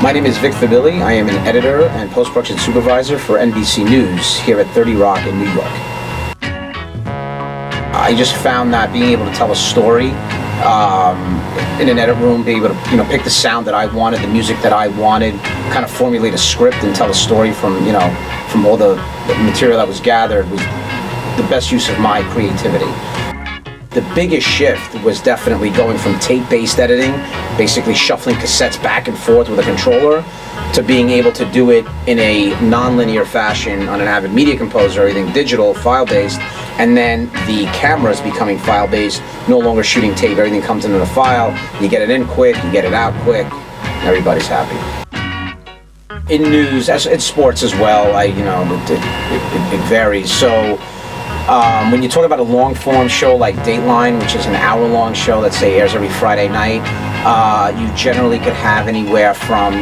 My name is Vic Fabili. I am an editor and post-production supervisor for NBC News here at 30 Rock in New York. I just found that being able to tell a story in an edit room, being able to pick the sound that I wanted, the music that I wanted, kind of formulate a script and tell a story from all the material that was gathered was the best use of my creativity. The biggest shift was definitely going from tape-based editing, basically shuffling cassettes back and forth with a controller, to being able to do it in a non-linear fashion on an Avid Media Composer, everything digital, file-based, and then the cameras becoming file-based, no longer shooting tape, everything comes into the file, you get it in quick, you get it out quick, everybody's happy. In news, in sports as well, it varies. So when you talk about a long-form show like Dateline, which is an hour-long show that, say, airs every Friday night, you generally could have anywhere from,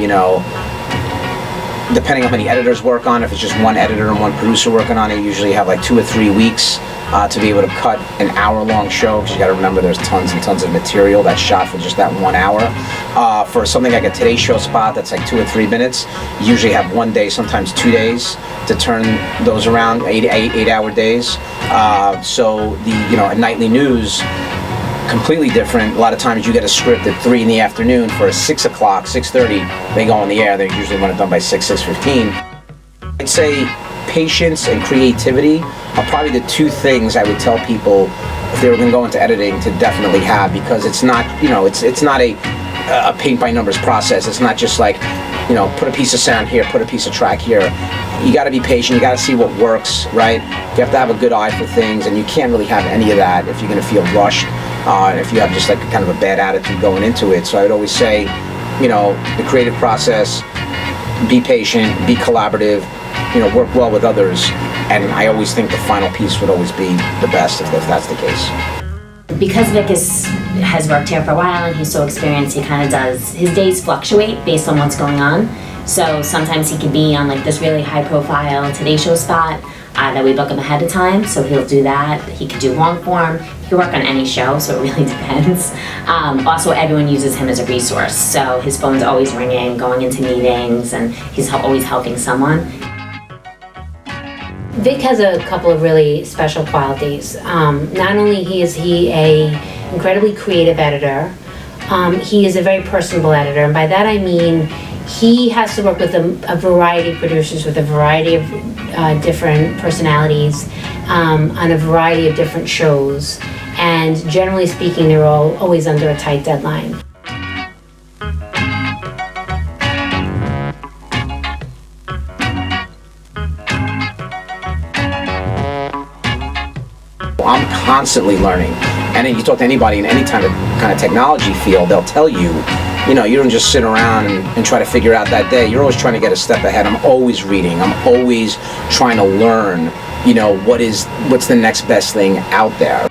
depending on how many editors work on it, if it's just one editor and one producer working on it, you usually have like 2 or 3 weeks to be able to cut an hour-long show, because you got to remember there's tons and tons of material that's shot for just that 1 hour. For something like a Today Show spot that's like 2 or 3 minutes, you usually have 1 day, sometimes 2 days to turn those around, 8-hour days. So a nightly news, completely different. A lot of times you get a script at 3 in the afternoon for a 6 o'clock, 6:30, they go on the air. They usually want it done by 6:15. I'd say patience and creativity are probably the 2 things I would tell people if they were going to go into editing to definitely have, because it's not, it's not a paint by numbers process. It's not just like, put a piece of sound here, put a piece of track here. You got to be patient. You got to see what works, right? You have to have a good eye for things, and you can't really have any of that if you're going to feel rushed, if you have just like kind of a bad attitude going into it. So I would always say, the creative process, be patient, be collaborative, work well with others, and I always think the final piece would always be the best if that's the case. Because Vic has worked here for a while and he's so experienced, his days fluctuate based on what's going on. So sometimes he could be on like this really high profile Today Show spot that we book him ahead of time, so he'll do that. He could do long form, he could work on any show, so it really depends. Also, everyone uses him as a resource, so his phone's always ringing, going into meetings, and he's always helping someone. Vic has a couple of really special qualities. Not only is he a incredibly creative editor, he is a very personable editor, and by that I mean he has to work with a variety of producers with a variety of different personalities on a variety of different shows, and generally speaking, they're all always under a tight deadline. I'm constantly learning, and then you talk to anybody in any kind of technology field, they'll tell you, you don't just sit around and try to figure out that day. You're always trying to get a step ahead. I'm always reading. I'm always trying to learn, what's the next best thing out there.